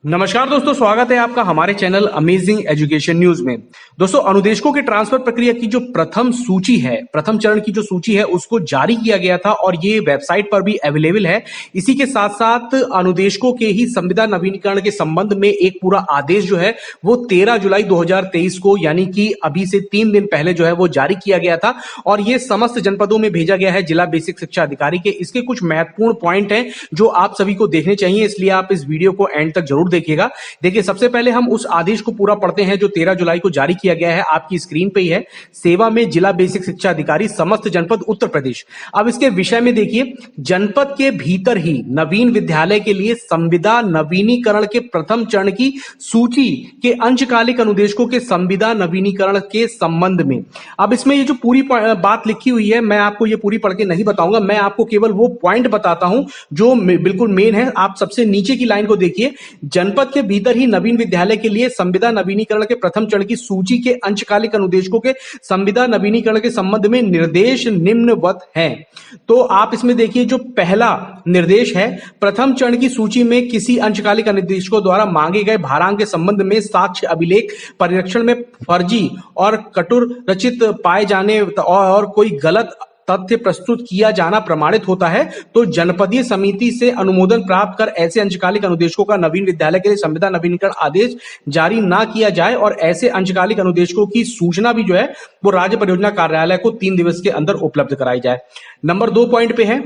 नमस्कार दोस्तों, स्वागत है आपका हमारे चैनल अमेजिंग एजुकेशन न्यूज में। दोस्तों, अनुदेशकों के ट्रांसफर प्रक्रिया की जो प्रथम सूची है, प्रथम चरण की जो सूची है, उसको जारी किया गया था और ये वेबसाइट पर भी अवेलेबल है। इसी के साथ साथ अनुदेशकों के ही संविदा नवीनीकरण के संबंध में एक पूरा आदेश जो है वो 13 जुलाई 2023 को, यानी कि अभी से 3 दिन पहले जो है वो जारी किया गया था और ये समस्त जनपदों में भेजा गया है जिला बेसिक शिक्षा अधिकारी के। इसके कुछ महत्वपूर्ण पॉइंट हैं जो आप सभी को देखने चाहिए, इसलिए आप इस वीडियो को एंड तक जरूर देखिएगा। देखिए, सबसे पहले हम उस आदेश को पूरा पढ़ते हैं जो 13 जुलाई को जारी किया गया है। आपकी स्क्रीन पे ही है। सेवा में जिला बेसिक शिक्षा अधिकारी समस्त जनपद उत्तर प्रदेश। अब इसके विषय में देखिए, जनपद के भीतर ही नवीन विद्यालय के लिए संविदा नवीनीकरण के प्रथम चरण की सूची के अंशकालिक अनुदेशकों के संविदा नवीनीकरण के संबंध में। अब इसमें ये जो पूरी बात लिखी हुई है, मैं आपको ये पूरी पढ़ के नहीं बताऊंगा, मैं आपको केवल वो पॉइंट बताता हूं जो बिल्कुल मेन है। आप सबसे नीचे की लाइन को देखिए, जनपद के भीतर ही नवीन विद्यालय के लिए संविदा नवीनीकरण के प्रथम चरण की सूची के अंशकालिक अनुदेशकों के संविदा नवीनीकरण के संबंध में निर्देश निम्नवत हैं। तो आप इसमें देखिए, जो पहला निर्देश है, प्रथम चरण की सूची में किसी अंशकालिक अनुदेशकों द्वारा मांगे गए भारांक के संबंध में साक्ष्य अभिलेख परीक्षण में फर्जी और कटुर रचित पाए जाने और कोई गलत तथ्य प्रस्तुत किया जाना प्रमाणित होता है तो जनपदीय समिति से अनुमोदन प्राप्त कर ऐसे अंशकालिक अनुदेशकों का नवीन विद्यालय के लिए संविदा नवीनीकरण आदेश जारी ना किया जाए और ऐसे अंशकालिक अनुदेशकों की सूचना भी जो है वो राज्य परियोजना कार्यालय को 3 दिवस के अंदर उपलब्ध कराई जाए। नंबर 2 पॉइंट पे है,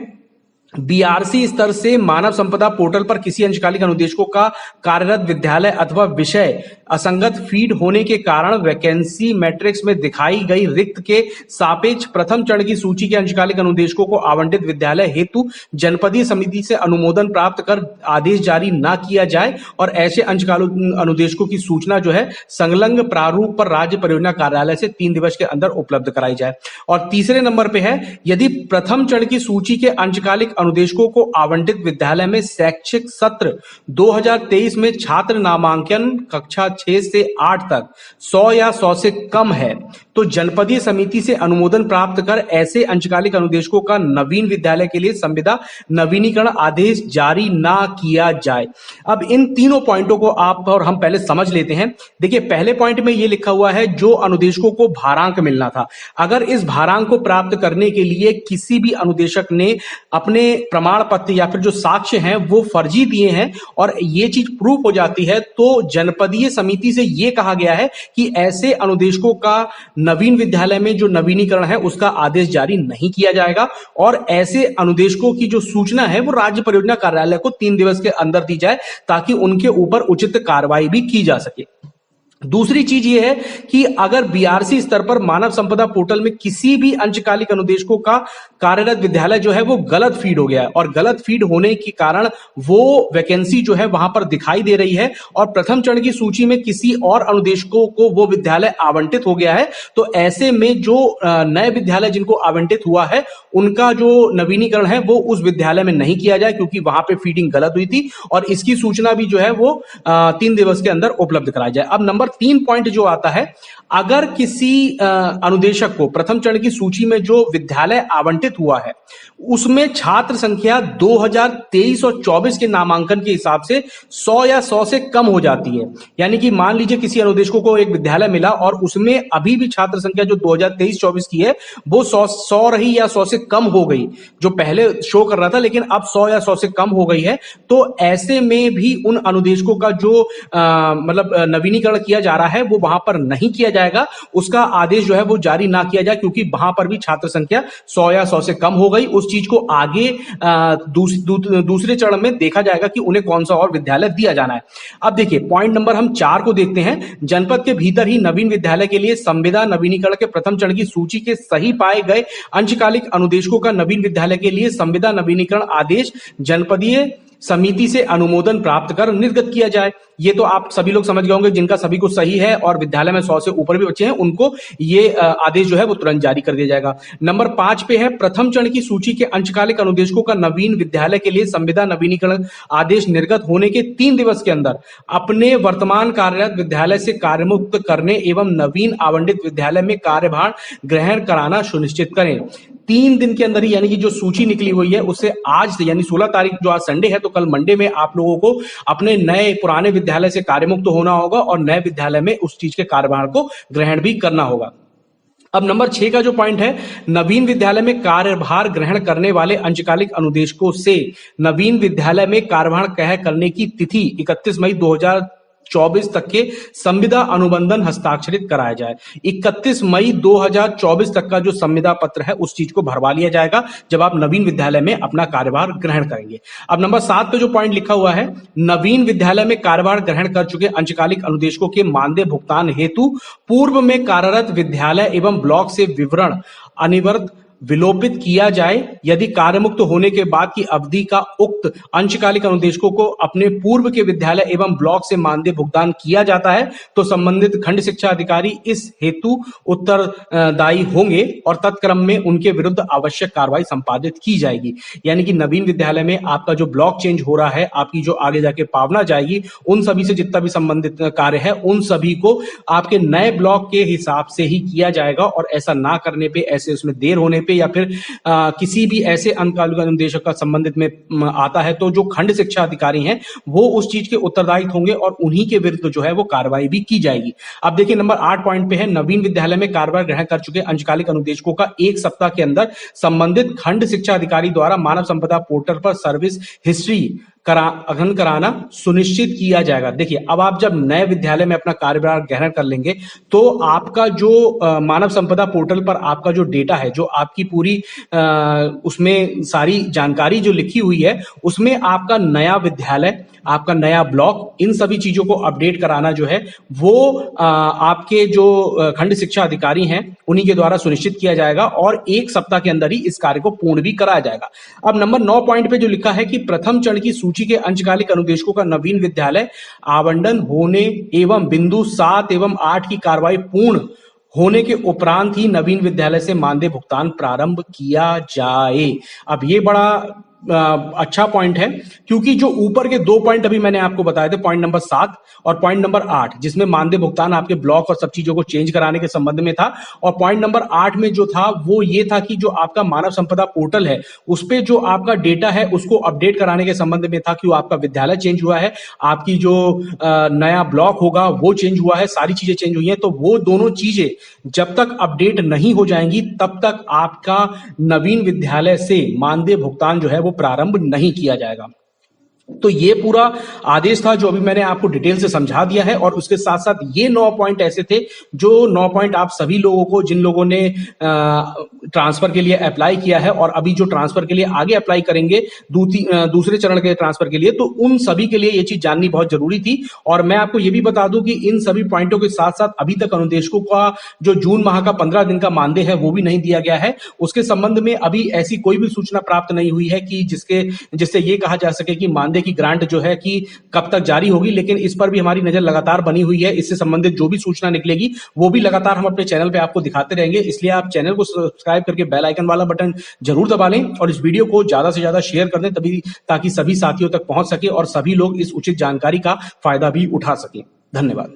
बीआरसी स्तर से मानव संपदा पोर्टल पर किसी अंशकालिक अनुदेशकों का कार्यरत विद्यालय अथवा विषय असंगत फीड होने के कारण वैकेंसी मैट्रिक्स में दिखाई गई रिक्त के सापेक्ष प्रथम चरण की सूची के अंशकालिक अनुदेशकों को आवंटित विद्यालय हेतु जनपदीय समिति से अनुमोदन प्राप्त कर आदेश जारी न किया जाए और ऐसे अंशकालिक अनुदेशकों की सूचना जो है संलग्न प्रारूप पर राज्य परियोजना कार्यालय से 3 दिवस के अंदर उपलब्ध कराई जाए। और तीसरे नंबर पे है, यदि प्रथम चरण की सूची के अंशकालिक अनुदेशकों को आवंटित विद्यालय में शैक्षिक सत्र 2023 में छात्र नामांकन कक्षा 6 से 8 तक 100 या 100 से कम है तो जनपदीय समिति से अनुमोदन प्राप्त कर ऐसे अंशकालिक अनुदेशकों का नवीन विद्यालय के लिए संविदा नवीनीकरण आदेश जारी ना किया जाए। अब इन तीनों पॉइंटों को आप और हम पहले समझ लेते हैं। देखिए, पहले पॉइंट में यह लिखा हुआ है जो अनुदेशकों को भारांक मिलना था, अगर इस भारांक को प्राप्त करने के लिए किसी भी अनुदेशक ने अपने प्रमाण पत्र या फिर जो साक्ष्य हैं वो फर्जी दिए हैं और ये चीज प्रूफ हो जाती है तो जनपदीय समिति से ये कहा गया है कि ऐसे अनुदेशकों का नवीन विद्यालय में जो नवीनीकरण है उसका आदेश जारी नहीं किया जाएगा और ऐसे अनुदेशकों की जो सूचना है वो राज्य परियोजना कार्यालय को 3 दिवस के अंदर दी जाए ताकि उनके ऊपर उचित कार्रवाई भी की जा सके। दूसरी चीज ये है कि अगर बीआरसी स्तर पर मानव संपदा पोर्टल में किसी भी अंशकालिक अनुदेशकों का कार्यरत विद्यालय जो है वो गलत फीड हो गया है और गलत फीड होने के कारण वो वैकेंसी जो है वहां पर दिखाई दे रही है और प्रथम चरण की सूची में किसी और अनुदेशकों को वो विद्यालय आवंटित हो गया है तो ऐसे में जो नए विद्यालय जिनको आवंटित हुआ है उनका जो नवीनीकरण है वो उस विद्यालय में नहीं किया जाए क्योंकि वहां पे फीडिंग गलत हुई थी और इसकी सूचना भी जो है वो 3 दिवस के अंदर उपलब्ध कराई जाए। अब नंबर 3 पॉइंट जो आता है, अगर किसी अनुदेशक को प्रथम चरण की सूची में जो विद्यालय आवंटित हुआ है उसमें छात्र संख्या 2023 और 24 के नामांकन के हिसाब से 100 या 100 से कम हो जाती है, यानी कि मान लीजिए किसी अनुदेशकों को एक विद्यालय मिला और उसमें अभी भी छात्र संख्या जो 2023-24 की है वो 100 रही या 100 से कम हो गई, जो पहले शो कर रहा था लेकिन अब 100 या 100 से कम हो गई है, तो ऐसे में भी उन अनुदेशकों का जो मतलब नवीनीकरण किया जा रहा है वो वहां पर नहीं किया जाएगा, उसका आदेश जो है वो जारी ना किया जाए क्योंकि वहां पर भी छात्र संख्या 100 या 100 से कम हो गई। उस चीज को आगे दूसरे चरण में देखा जाएगा कि उन्हें कौन सा और विद्यालय दिया जाना है। अब देखिए, पॉइंट नंबर हम 4 को देखते हैं। जनपद के भीतर ही नवीन विद्यालय के लिए संविदा नवीनीकरण के प्रथम चरण की सूची के सही पाए गए अंशकालिक अनुदेशकों का नवीन विद्यालय के लिए संविदा नवीनीकरण आदेश जनपदीय समिति से अनुमोदन प्राप्त कर निर्गत किया जाए। ये तो आप सभी लोग समझ गए होंगे, जिनका सभी को सही है और विद्यालय में 100 से ऊपर भी बच्चे हैं उनको ये आदेश जो है वो तुरंत जारी कर दिया जाएगा। नंबर 5 पे है, प्रथम चरण की सूची के अंशकालिक अनुदेशकों का नवीन विद्यालय के लिए संविदा नवीनीकरण आदेश निर्गत होने के 3 दिवस के अंदर अपने वर्तमान कार्यरत विद्यालय से कार्यमुक्त करने एवं नवीन आवंटित विद्यालय में कार्यभार ग्रहण कराना सुनिश्चित करें। 3 दिन के अंदर ही, यानी कि जो सूची निकली हुई है उससे आज से, यानी 16 तारीख जो आज संडे है, तो कल मंडे में आप लोगों को अपने नए पुराने विद्यालय से कार्यमुक्त होना होगा और नए विद्यालय में उस चीज के कार्यभार को ग्रहण भी करना होगा। अब नंबर 6 का जो पॉइंट है, नवीन विद्यालय में कार्यभार ग्रहण करने वाले अंशकालिक अनुदेशकों से नवीन विद्यालय में कार्यभार ग्रहण करने की तिथि 31 मई 2024 तक के संविदा अनुबंधन हस्ताक्षरित कराया जाए। 31 मई 2024 तक का जो संविदा पत्र है उस चीज को भरवा लिया जाएगा जब आप नवीन विद्यालय में अपना कार्यभार ग्रहण करेंगे। अब नंबर 7 पे जो पॉइंट लिखा हुआ है, नवीन विद्यालय में कार्यभार ग्रहण कर चुके अंशकालिक अनुदेशकों के मानदेय भुगतान हेतु पूर्व में कार्यरत विद्यालय एवं ब्लॉक से विवरण अनिवार्य विलोपित किया जाए। यदि कार्यमुक्त होने के बाद की अवधि का उक्त अंशकालिक अनुदेशकों को अपने पूर्व के विद्यालय एवं ब्लॉक से मानदेय भुगतान किया जाता है तो संबंधित खंड शिक्षा अधिकारी इस हेतु उत्तरदायी होंगे और तत्क्रम में उनके विरुद्ध आवश्यक कार्रवाई संपादित की जाएगी। यानी कि नवीन विद्यालय में आपका जो ब्लॉक चेंज हो रहा है, आपकी जो आगे जाके पावना जाएगी, उन सभी से जितना भी संबंधित कार्य है उन सभी को आपके नए ब्लॉक के हिसाब से ही किया जाएगा। और ऐसा ना करने पे, ऐसे उसमें देर होने पे या फिर किसी भी ऐसे अंशकालिक अनुदेशक का संबंधित में आता है तो जो खंड शिक्षा अधिकारी हैं वो उस चीज के उत्तरदायी होंगे और उन्हीं के विरुद्ध जो है वो कार्रवाई भी की जाएगी। अब देखिए नंबर 8 पॉइंट पे है, नवीन विद्यालय में कार्यभार ग्रहण कर चुके अंशकालिक अनुदेशकों का 1 सप्ताह के अंदर संबंधित खंड शिक्षा अधिकारी द्वारा मानव संपदा पोर्टल पर सर्विस हिस्ट्री अध्ययन कराना सुनिश्चित किया जाएगा। देखिए अब आप जब नए विद्यालय में अपना कार्यभार ग्रहण कर लेंगे तो आपका जो मानव संपदा पोर्टल पर आपका जो डेटा है, जो आपकी पूरी उसमें सारी जानकारी जो लिखी हुई है, उसमें आपका नया विद्यालय, आपका नया ब्लॉक, इन सभी चीजों को अपडेट कराना जो है वो आपके जो खंड शिक्षा अधिकारी हैं उन्हीं के द्वारा सुनिश्चित किया जाएगा और 1 सप्ताह के अंदर ही इस कार्य को पूर्ण भी कराया जाएगा। अब नंबर 9 पॉइंट पे जो लिखा है कि प्रथम चरण की सूची के अंशकालिक अनुदेशकों का नवीन विद्यालय आवंटन होने एवं बिंदु 7 एवं 8 की कार्रवाई पूर्ण होने के उपरांत ही नवीन विद्यालय से मानदेय भुगतान प्रारंभ किया जाए। अब ये बड़ा अच्छा पॉइंट है क्योंकि जो ऊपर के 2 पॉइंट अभी मैंने आपको बताए थे, पॉइंट नंबर 7 और पॉइंट नंबर 8, जिसमें मानदेय भुगतान आपके ब्लॉक और सब चीजों को चेंज कराने के संबंध में था, और पॉइंट नंबर 8 में जो था वो ये था कि जो आपका मानव संपदा पोर्टल है उस पे जो आपका डेटा है उसको अपडेट कराने के संबंध में था कि आपका विद्यालय चेंज हुआ है, आपकी जो नया ब्लॉक होगा वो चेंज हुआ है, सारी चीजें चेंज हुई हैं। तो वो दोनों चीजें जब तक अपडेट नहीं हो जाएंगी तब तक आपका नवीन विद्यालय से मानदेय भुगतान जो है वो प्रारंभ नहीं किया जाएगा। तो ये पूरा आदेश था जो अभी मैंने आपको डिटेल से समझा दिया है, और उसके साथ साथ ये 9 पॉइंट ऐसे थे जो 9 पॉइंट आप सभी लोगों को, जिन लोगों ने ट्रांसफर के लिए अप्लाई किया है और अभी जो ट्रांसफर के लिए आगे अप्लाई करेंगे दूसरे चरण के ट्रांसफर के लिए, तो उन सभी के लिए ये चीज जाननी बहुत जरूरी थी। और मैं आपको ये भी बता दूं कि इन सभी पॉइंटों के साथ साथ अभी तक अनुदेशकों का जो जून माह का 15 दिन का मानदेय है वो भी नहीं दिया गया है। उसके संबंध में अभी ऐसी कोई भी सूचना प्राप्त नहीं हुई है कि जिससे ये कहा जा सके कि मानदेय की ग्रांट जो है कि कब तक जारी होगी, लेकिन इस पर भी हमारी नजर लगातार बनी हुई है। इससे संबंधित जो भी सूचना निकलेगी वो भी लगातार हम अपने चैनल पे आपको दिखाते रहेंगे, इसलिए आप चैनल को सब्सक्राइब करके बेल आइकन वाला बटन जरूर दबा लें और इस वीडियो को ज्यादा से ज्यादा शेयर कर दें, ताकि सभी साथियों तक पहुंच सके और सभी लोग इस उचित जानकारी का फायदा भी उठा सकें। धन्यवाद।